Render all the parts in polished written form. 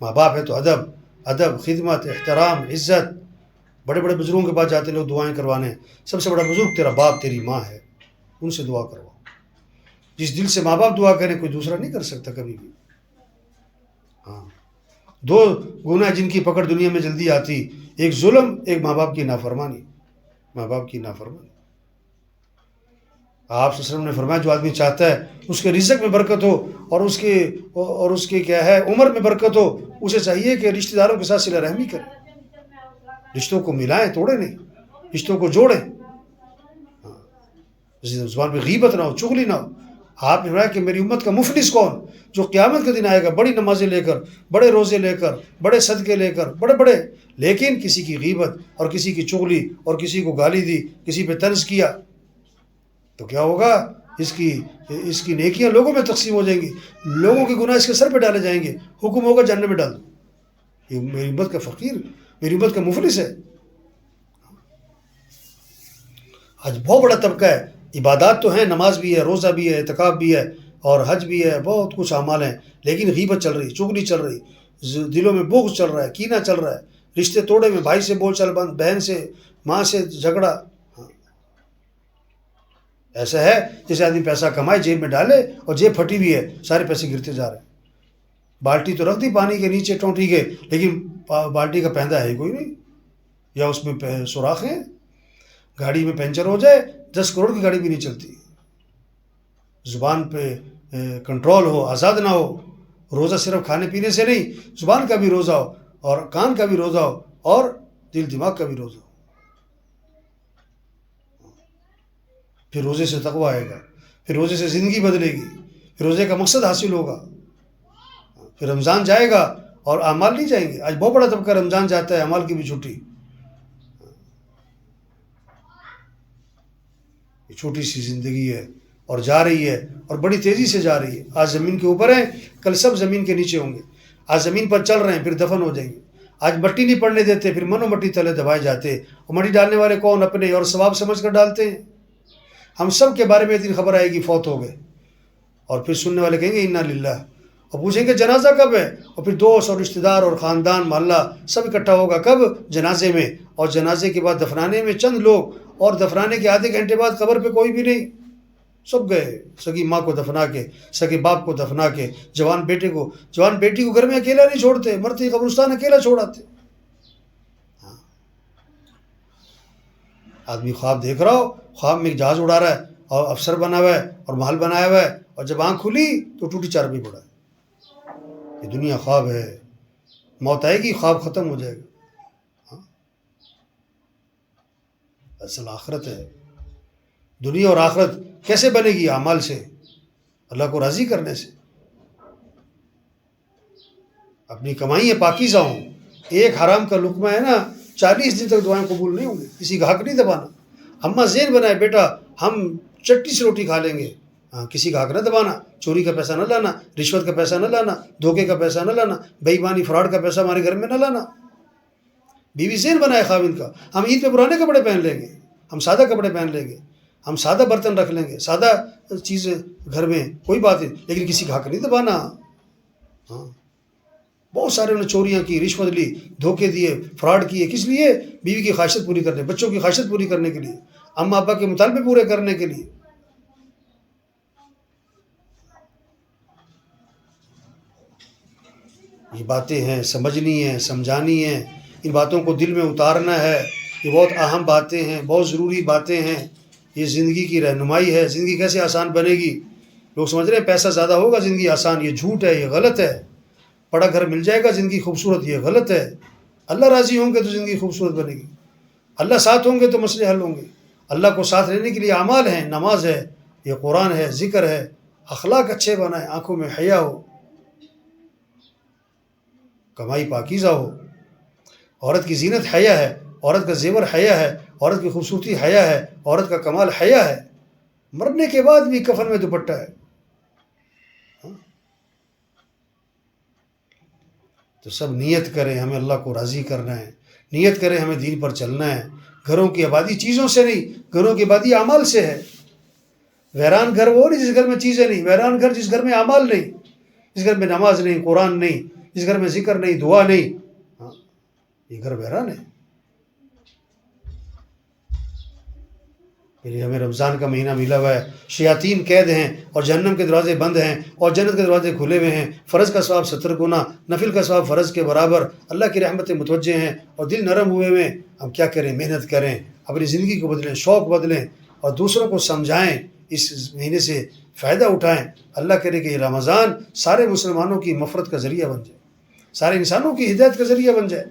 ماں باپ ہے تو ادب خدمت احترام عزت. بڑے بڑے بزرگوں کے پاس جاتے لوگ دعائیں کروانے. سب سے بڑا بزرگ تیرا باپ تیری ماں ہے، ان سے دعا کرواؤ. جس دل سے ماں باپ دعا کریں کوئی دوسرا نہیں کر سکتا کبھی بھی. ہاں، دو گناہ جن کی پکڑ دنیا میں جلدی آتی، ایک ظلم، ایک ماں باپ کی نافرمانی. ماں باپ کی نافرمانی. آپ صلی اللہ علیہ وسلم نے فرمایا جو آدمی چاہتا ہے اس کے رزق میں برکت ہو اور اس کے کیا ہے عمر میں برکت ہو، اسے چاہیے کہ رشتہ داروں کے ساتھ صلہ رحمی کرے. رشتوں کو ملائیں، توڑے نہیں، رشتوں کو جوڑیں. زبان پہ غیبت نہ ہو، چغلی نہ ہو. آپ نے فرمایا کہ میری امت کا مفلس کون؟ جو قیامت کے دن آئے گا بڑی نمازیں لے کر، بڑے روزے لے کر، بڑے صدقے لے کر، بڑے لیکن کسی کی غیبت اور کسی کی چغلی اور کسی کو گالی دی، کسی پہ طنز کیا، تو کیا ہوگا؟ اس کی نیکیاں لوگوں میں تقسیم ہو جائیں گی، لوگوں کے گناہ اس کے سر پہ ڈالے جائیں گے. حکم ہوگا جہنم میں ڈال دو. یہ میری امت کا فقیر، میری امت کا مفلس ہے. آج بہت بڑا طبقہ ہے. عبادات تو ہیں، نماز بھی ہے، روزہ بھی ہے، اعتکاف بھی ہے اور حج بھی ہے، بہت کچھ اعمال ہیں، لیکن غیبت چل رہی، چغلی چل رہی، دلوں میں بغض چل رہا ہے، کینہ چل رہا ہے، رشتے توڑے میں، بھائی سے بول چال بند، بہن سے، ماں سے جھگڑا. ایسا ہے جیسے آدمی پیسہ کمائے جیب میں ڈالے اور جیب پھٹی ہوئی ہے، سارے پیسے گرتے جا رہے ہیں. بالٹی تو رکھ دی پانی کے نیچے ٹونٹی کے، لیکن بالٹی کا پہندا ہے کوئی نہیں، یا اس میں سوراخ ہیں. گاڑی میں پنچر ہو جائے 10 کروڑ کی گاڑی بھی نہیں چلتی. زبان پہ کنٹرول ہو، آزاد نہ ہو. روزہ صرف کھانے پینے سے نہیں، زبان کا بھی روزہ ہو اور کان کا بھی روزہ ہو اور دل دماغ کا بھی روزہ ہو. پھر روزے سے تقوی آئے گا، پھر روزے سے زندگی بدلے گی، پھر روزے کا مقصد حاصل ہوگا. پھر رمضان جائے گا اور اعمال نہیں جائیں گے. آج بہت بڑا طبقہ رمضان جاتا ہے، اعمال کی بھی چھٹی. یہ چھوٹی سی زندگی ہے اور جا رہی ہے اور بڑی تیزی سے جا رہی ہے. آج زمین کے اوپر ہیں، کل سب زمین کے نیچے ہوں گے. آج زمین پر چل رہے ہیں، پھر دفن ہو جائیں گے. آج مٹی نہیں پڑنے دیتے، پھر من و مٹی تلے دبائے جاتے. اور مٹی ڈالنے والے کون؟ اپنے، اور ثواب سمجھ کر ڈالتے ہیں. ہم سب کے بارے میں ایک دن خبر آئے گی فوت ہو گئے، اور پھر سننے والے کہیں گے انا للہ، اور پوچھیں گے جنازہ کب ہے؟ اور پھر دوست اور رشتہ دار اور خاندان محلہ سب اکٹھا ہوگا کب؟ جنازے میں. اور جنازے کے بعد دفنانے میں چند لوگ، اور دفنانے کے آدھے گھنٹے بعد قبر پہ کوئی بھی نہیں. سب گئے. سگی ماں کو دفنا کے، سگے باپ کو دفنا کے، جوان بیٹی کو گھر میں اکیلا نہیں چھوڑتے، مرتے قبرستان اکیلا چھوڑاتے. آدمی خواب دیکھ رہا ہو، خواب میں ایک جہاز اڑا رہا ہے اور افسر بنا ہوا ہے اور محل بنایا ہوا ہے، اور جب آنکھ کھلی تو ٹوٹی چارپائی پڑا ہے. یہ دنیا خواب ہے. موت آئے گی، خواب ختم ہو جائے گا. اصل آخرت ہے. دنیا اور آخرت کیسے بنے گی؟ اعمال سے، اللہ کو راضی کرنے سے. اپنی کمائی پاکیزہ ہوں. ایک حرام کا لقمہ ہے نا، 40 دن تک دعائیں قبول نہیں ہوں گی. کسی کا حق نہیں دبانا. اماں ذہن بنائے بیٹا ہم چٹی سے روٹی کھا لیں گے، کسی کا حق نہ دبانا. چوری کا پیسہ نہ لانا، رشوت کا پیسہ نہ لانا، دھوکے کا پیسہ نہ لانا، بے ایمانی فراڈ کا پیسہ ہمارے گھر میں نہ لانا. بیوی ذہن بنائے خاوند کا، ہم عید پہ پرانے کپڑے پہن لیں گے، ہم سادہ کپڑے پہن لیں گے، ہم سادہ برتن رکھ لیں گے، سادہ چیزیں گھر میں، کوئی بات نہیں، لیکن کسی کا حق نہیں دبانا. ہاں، بہت سارے انہوں نے چوریاں کی، رشوت لی، دھوکے دیے، فراڈ کیے. کس لیے؟ بیوی کی خواہشت پوری کرنے، بچوں کی خواہشت پوری کرنے کے لیے، اماں ابا کے مطالبے پورے کرنے کے لیے. یہ باتیں ہیں، سمجھنی ہیں، سمجھانی ہیں. ان باتوں کو دل میں اتارنا ہے. یہ بہت اہم باتیں ہیں، بہت ضروری باتیں ہیں. یہ زندگی کی رہنمائی ہے. زندگی کیسے آسان بنے گی؟ لوگ سمجھ رہے ہیں پیسہ زیادہ ہوگا زندگی آسان. یہ جھوٹ ہے، یہ غلط ہے. بڑا گھر مل جائے گا زندگی خوبصورت، یہ غلط ہے. اللہ راضی ہوں گے تو زندگی خوبصورت بنے گی. اللہ ساتھ ہوں گے تو مسئلے حل ہوں گے. اللہ کو ساتھ لینے کے لیے اعمال ہیں، نماز ہے، یہ قرآن ہے، ذکر ہے، اخلاق اچھے بنائیں، آنکھوں میں حیا ہو، کمائی پاکیزہ ہو. عورت کی زینت حیا ہے، عورت کا زیور حیا ہے، عورت کی خوبصورتی حیا ہے، عورت کا کمال حیا ہے. مرنے کے بعد بھی کفن میں دوپٹہ ہے. تو سب نیت کریں ہمیں اللہ کو راضی کرنا ہے. نیت کریں ہمیں دین پر چلنا ہے. گھروں کی آبادی چیزوں سے نہیں، گھروں کی آبادی اعمال سے ہے. ویران گھر وہ نہیں جس گھر میں چیزیں نہیں، ویران گھر جس گھر میں اعمال نہیں، جس گھر میں نماز نہیں، قرآن نہیں، جس گھر میں ذکر نہیں، دعا نہیں، ہاں یہ گھر ویران ہے۔ پھر ہمیں رمضان کا مہینہ ملا ہوا ہے، شیاطین قید ہیں اور جہنم کے دروازے بند ہیں اور جنت کے دروازے کھلے ہوئے ہیں، فرض کا ثواب 70 گنا، نفل کا ثواب فرض کے برابر، اللہ کی رحمتیں متوجہ ہیں اور دل نرم ہوئے ہوئے ہیں۔ ہم کیا کریں؟ محنت کریں، اپنی زندگی کو بدلیں، شوق بدلیں اور دوسروں کو سمجھائیں، اس مہینے سے فائدہ اٹھائیں۔ اللہ کرے کہ یہ رمضان سارے مسلمانوں کی مغفرت کا ذریعہ بن جائے، سارے انسانوں کی ہدایت کا ذریعہ بن جائے۔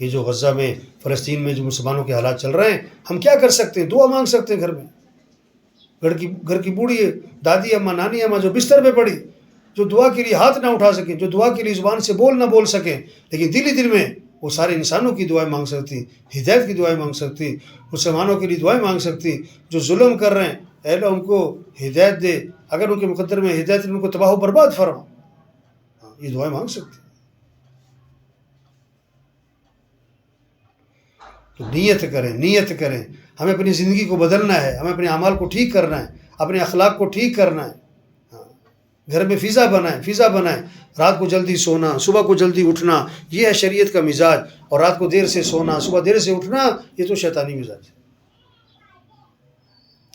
یہ جو غزہ میں، فلسطین میں جو مسلمانوں کے حالات چل رہے ہیں، ہم کیا کر سکتے ہیں؟ دعا مانگ سکتے ہیں گھر میں۔ گھر کی بوڑھی دادی اماں، نانی اماں جو بستر پہ پڑی، جو دعا کے لیے ہاتھ نہ اٹھا سکیں، جو دعا کے لیے زبان سے نہ بول سکیں، لیکن دل ہی دل میں وہ سارے انسانوں کی دعائیں مانگ سکتی، ہدایت کی دعائیں مانگ سکتی، مسلمانوں کے لیے دعائیں مانگ سکتی۔ جو ظلم کر رہے ہیں، اے اللہ ان کو ہدایت دے، اگر ان کے مقدر میں ہدایت ان کو تباہ و برباد فرما، یہ دعائیں مانگ سکتی۔ تو نیت کریں، ہمیں اپنی زندگی کو بدلنا ہے، ہمیں اپنے اعمال کو ٹھیک کرنا ہے، اپنے اخلاق کو ٹھیک کرنا ہے۔ گھر میں فضا بنائیں، رات کو جلدی سونا، صبح کو جلدی اٹھنا، یہ ہے شریعت کا مزاج، اور رات کو دیر سے سونا، صبح دیر سے اٹھنا، یہ تو شیطانی مزاج ہے۔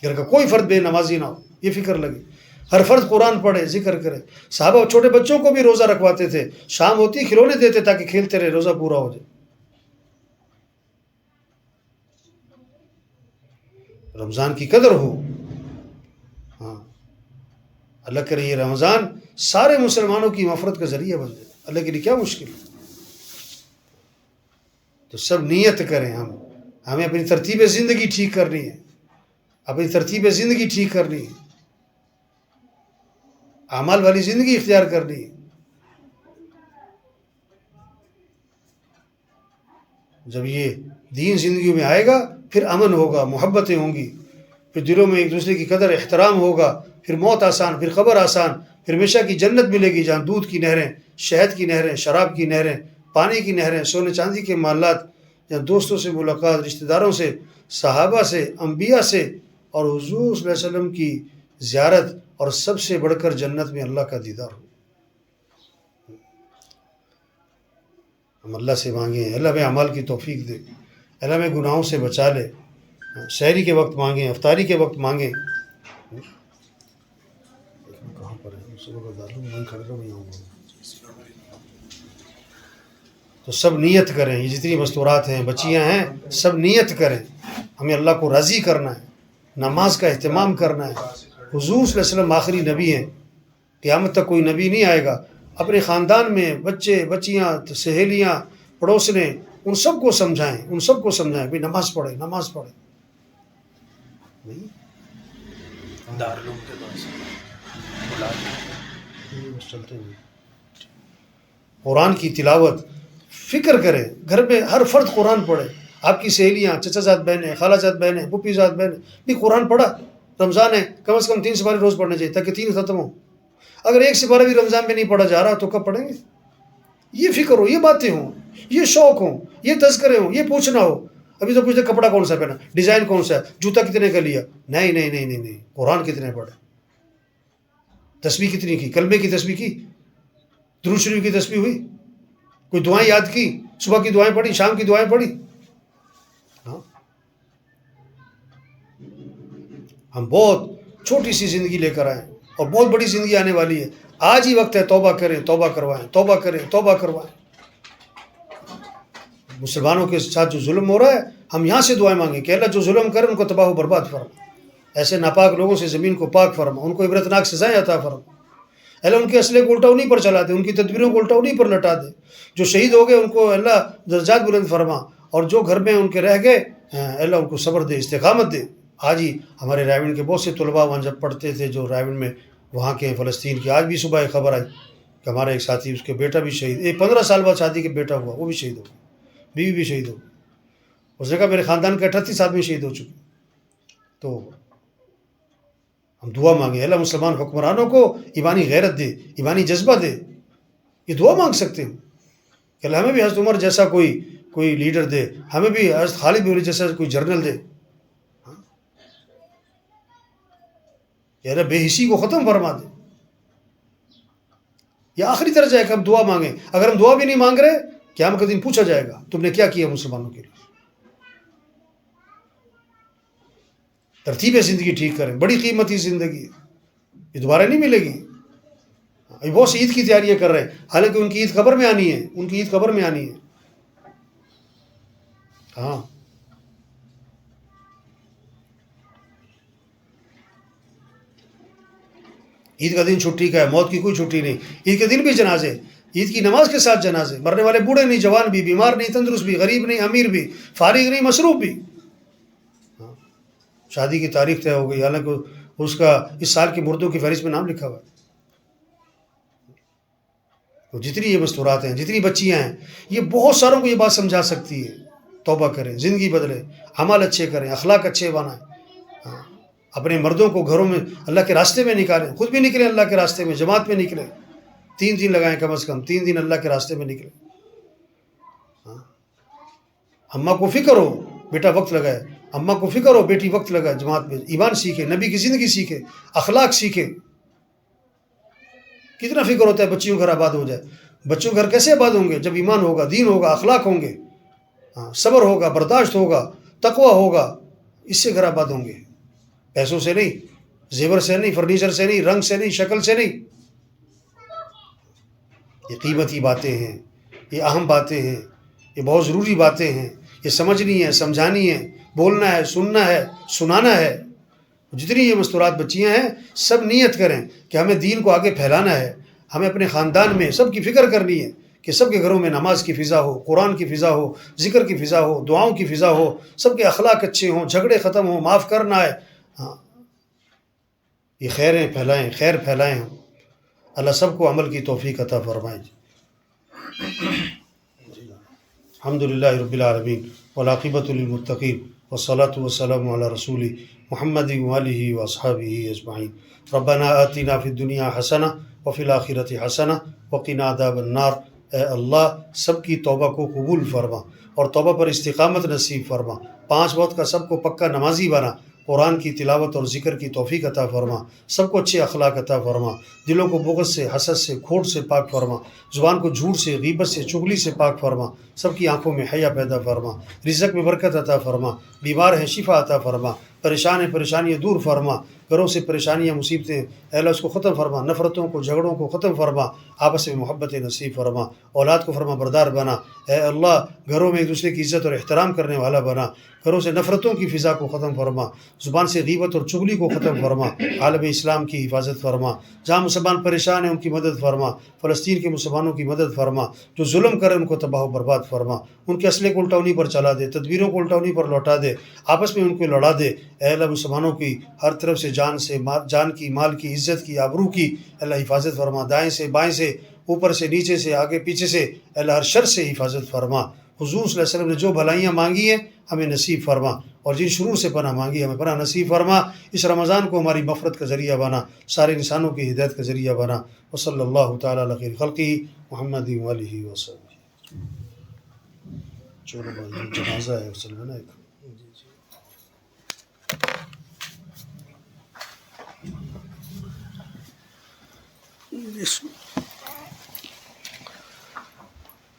گھر کا کوئی فرد بے نمازی نہ ہو، یہ فکر لگے، ہر فرد قرآن پڑھے، ذکر کرے۔ صحابہ چھوٹے بچوں کو بھی روزہ رکھواتے تھے، شام ہوتی کھلونے دیتے تاکہ کھیلتے رہے، روزہ پورا ہو جائے۔ رمضان کی قدر ہو، ہاں اللہ کرے یہ رمضان سارے مسلمانوں کی مغفرت کا ذریعہ بن جائے، اللہ کے لیے کیا مشکل ہے۔ تو سب نیت کریں، ہمیں اپنی ترتیب زندگی ٹھیک کرنی ہے، اعمال والی زندگی اختیار کرنی ہے۔ جب یہ دین زندگی میں آئے گا، پھر امن ہوگا، محبتیں ہوں گی، پھر دلوں میں ایک دوسرے کی قدر احترام ہوگا، پھر موت آسان، پھر قبر آسان، پھر ہمیشہ کی جنت ملے گی، جہاں دودھ کی نہریں، شہد کی نہریں، شراب کی نہریں، پانی کی نہریں، سونے چاندی کے مالات، جہاں دوستوں سے ملاقات، رشتہ داروں سے، صحابہ سے، انبیاء سے، اور حضور صلی اللہ علیہ وسلم کی زیارت، اور سب سے بڑھ کر جنت میں اللہ کا دیدار ہو۔ ہم اللہ سے مانگیں، اللہ ہمیں اعمال کی توفیق دے، اللہ ہمیں گناہوں سے بچا لے۔ سحری کے وقت مانگیں، افطاری کے وقت مانگیں۔ کہاں پر ہے؟ تو سب نیت کریں، یہ جتنی مستورات ہیں، بچیاں ہیں، سب نیت کریں۔ ہمیں اللہ کو راضی کرنا ہے، نماز کا اہتمام کرنا ہے۔ حضور صلی اللہ علیہ وسلم آخری نبی ہیں، قیامت تک کوئی نبی نہیں آئے گا۔ اپنے خاندان میں بچے، بچیاں، سہیلیاں، پڑوسنے، ان سب کو سمجھائیں بھی نماز پڑھیں۔ دارالعلوم کے پاس چلتے ہیں، قرآن کی تلاوت فکر کریں، گھر میں ہر فرد قرآن پڑھے۔ آپ کی سہیلیاں، چچا زاد بہنیں، خالہ زاد بہنیں، پھوپھی زاد بہنیں بھی قرآن پڑھا۔ رمضان ہے، کم از کم 3 سپارے روز پڑھنے چاہیے تاکہ 3 ختم ہو۔ اگر 1 سپارہ بھی رمضان میں نہیں پڑھا جا رہا تو کب پڑھیں گے؟ یہ فکر ہو، یہ باتیں ہوں، یہ شوق ہوں، یہ تذکرے ہوں، یہ پوچھنا ہو۔ ابھی تو پوچھتے کپڑا کون سا پہنا، ڈیزائن کون سا ہے، جوتا کتنے کا لیا؟ نہیں، قرآن کتنے پڑھے، تسبیح کتنی کی، کلمے کی تسبیح کی، درود شریف کی تسبیح ہوئی، کوئی دعائیں یاد کی، صبح کی دعائیں پڑھی، شام کی دعائیں پڑھی۔ ہم بہت چھوٹی سی زندگی لے کر آئے اور بہت بڑی زندگی آنے والی ہے۔ آج ہی وقت ہے توبہ کریں، توبہ کروائیں۔ مسلمانوں کے ساتھ جو ظلم ہو رہا ہے، ہم یہاں سے دعائیں مانگیں کہ اللہ جو ظلم کرے ان کو تباہ و برباد فرما، ایسے ناپاک لوگوں سے زمین کو پاک فرما، ان کو عبرتناک سزائیں عطا فرما۔ اللہ ان کے اسلحے کو الٹا انہیں پر چلا دے، ان کی تدبیروں کو الٹا انہیں پر لٹا دے۔ جو شہید ہو گئے ان کو اللہ درجات بلند فرما، اور جو گھر میں ان کے رہ گئے اللہ ان کو صبر دے، استقامت دے۔ آج ہی ہمارے رائے کے بہت سے طلباء وہاں جب پڑھتے تھے جو رائے میں وہاں کے فلسطین کے، آج بھی صبح ایک خبر آئی کہ ہمارا ایک ساتھی، اس کے بیٹا بھی شہید، 15 سال بعد شادی کے بیٹا ہوا، وہ بھی شہید ہو گیا، بیوی بھی شہید ہو گئی۔ اس نے کہا میرے خاندان کے 38 آدمی شہید ہو چکے۔ تو ہم دعا مانگیں، اللہ مسلمان حکمرانوں کو ایمانی غیرت دے، ایمانی جذبہ دے۔ یہ دعا مانگ سکتے ہیں کہ اللہ ہمیں بھی حضرت عمر جیسا کوئی لیڈر دے، ہمیں بھی حضرت خالد بن ولید جیسا کوئی جنرل دے۔ یا اللہ بے حسی کو ختم فرما دے. یہ آخری درجہ ہے کہ ہم دعا مانگیں. اگر ہم دعا بھی نہیں مانگ رہے، قیامت کے دن پوچھا جائے گا تم نے کیا کیا مسلمانوں کے لیے. ترتیب زندگی ٹھیک کریں، بڑی قیمتی زندگی ہے، یہ دوبارہ نہیں ملے گی. ابھی بہت سی عید کی تیاریاں کر رہے ہیں، حالانکہ ان کی عید قبر میں آنی ہے، ان کی عید قبر میں آنی ہے. ہاں عید کا دن چھٹی کا ہے، موت کی کوئی چھٹی نہیں. عید کے دن بھی جنازے، عید کی نماز کے ساتھ جنازے. مرنے والے بوڑھے نہیں، جوان بھی، بیمار نہیں، تندرست بھی، غریب نہیں، امیر بھی، فارغ نہیں، مصروف بھی. شادی کی تاریخ طے ہو گئی، حالانکہ اس کا اس سال کے مردوں کی فہرست میں نام لکھا ہوا ہے. تو جتنی یہ مستورات ہیں، جتنی بچیاں ہیں، یہ بہت ساروں کو یہ بات سمجھا سکتی ہے. توبہ کریں، زندگی بدلے، عمل اچھے کریں، اخلاق اچھے بنائیں. اپنے مردوں کو گھروں میں اللہ کے راستے میں نکالیں، خود بھی نکلیں اللہ کے راستے میں، جماعت میں نکلیں. 3 دن لگائیں، کم از کم 3 دن اللہ کے راستے میں نکلیں. اماں کو فکر ہو بیٹا وقت لگائے، اماں کو فکر ہو بیٹی وقت لگائے، جماعت میں ایمان سیکھے، نبی کی زندگی سیکھے، اخلاق سیکھے. کتنا فکر ہوتا ہے بچیوں گھر آباد ہو جائے. بچوں گھر کیسے آباد ہوں گے؟ جب ایمان ہوگا، دین ہوگا، اخلاق ہوں گے، صبر ہوگا، برداشت ہوگا، تقوی ہوگا، اس سے گھر آباد ہوں گے. پیسوں سے نہیں، زیور سے نہیں، فرنیچر سے نہیں، رنگ سے نہیں، شکل سے نہیں. یہ قیمتی باتیں ہیں، یہ اہم باتیں ہیں، یہ بہت ضروری باتیں ہیں. یہ سمجھنی ہے، سمجھانی ہے، بولنا ہے، سننا ہے، سنانا ہے. جتنی یہ مستورات بچیاں ہیں، سب نیت کریں کہ ہمیں دین کو آگے پھیلانا ہے. ہمیں اپنے خاندان میں سب کی فکر کرنی ہے کہ سب کے گھروں میں نماز کی فضا ہو، قرآن کی فضا ہو، ذکر کی فضا ہو، دعاؤں کی فضا ہو، سب کے اخلاق اچھے ہوں، جھگڑے ختم ہوں، معاف کرنا ہے. یہ خیریں پھیلائیں، خیر پھیلائیں ہم. اللہ سب کو عمل کی توفیق عطا فرمائے. الحمدللہ رب العالمین والعاقبۃ للمتقین والصلاۃ والسلام علی رسول محمد وآلہ واصحابہ اجمعین. ربنا آتنا فی الدنیا حسنہ وفی الآخرۃ حسنہ وقنا عذاب النار. اے اللہ سب کی توبہ کو قبول فرما اور توبہ پر استقامت نصیب فرما. 5 وقت کا سب کو پکا نمازی بنا. قرآن کی تلاوت اور ذکر کی توفیق عطا فرما. سب کو اچھے اخلاق عطا فرما. دلوں کو بغض سے، حسد سے، کھوٹ سے پاک فرما. زبان کو جھوٹ سے، غیبت سے، چغلی سے پاک فرما. سب کی آنکھوں میں حیا پیدا فرما. رزق میں برکت عطا فرما. بیمار ہیں شفا عطا فرما. پریشان ہیں پریشانیاں دور فرما. گھروں سے پریشانیاں مصیبتیں اے اللہ اس کو ختم فرما. نفرتوں کو، جھگڑوں کو ختم فرما. آپس میں محبت نصیب فرما. اولاد کو فرما بردار بنا. اے اللہ گھروں میں ایک دوسرے کی عزت اور احترام کرنے والا بنا. گھروں سے نفرتوں کی فضا کو ختم فرما. زبان سے غیبت اور چغلی کو ختم فرما. عالم اسلام کی حفاظت فرما. جہاں مسلمان پریشان ہیں ان کی مدد فرما. فلسطین کے مسلمانوں کی مدد فرما. جو ظلم کرے ان کو تباہ و برباد فرما. ان کے اسلحے کو الٹاونی پر چلا دے، تدبیروں کو الٹاونی پر لوٹا دے، آپس میں ان کو لڑا دے. اے اللہ مسلمانوں کی ہر طرف سے جان کی، مال کی، عزت کی، آبرو کی اللہ حفاظت فرما. دائیں سے، بائیں سے، اوپر سے، نیچے سے، آگے پیچھے سے اللہ ہر شر سے حفاظت فرما. حضور صلی اللہ علیہ وسلم نے جو بھلائیاں مانگی ہیں ہمیں نصیب فرما، اور جن شرور سے پناہ مانگی ہمیں پناہ نصیب فرما. اس رمضان کو ہماری مغفرت کا ذریعہ بنا، سارے انسانوں کی ہدایت کا ذریعہ بنا. وصلی اللہ تعالیٰ علی خیر خلقہ محمد وآلہ وسلم. چلو بھائی جنازہ ہے اصل میں نا ایک.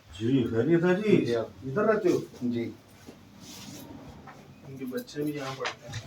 جی خیریت ہے جی. ادھر رہتے ہو؟ جی ان کے بچے بھی یہاں پڑھتے ہیں.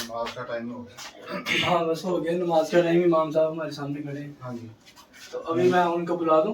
نماز کا ٹائم ہو گیا. ہاں بس ہو گیا نماز کا ٹائم. امام صاحب ہمارے سامنے کھڑے ہیں. ہاں جی تو ابھی میں ان کو بلا دوں.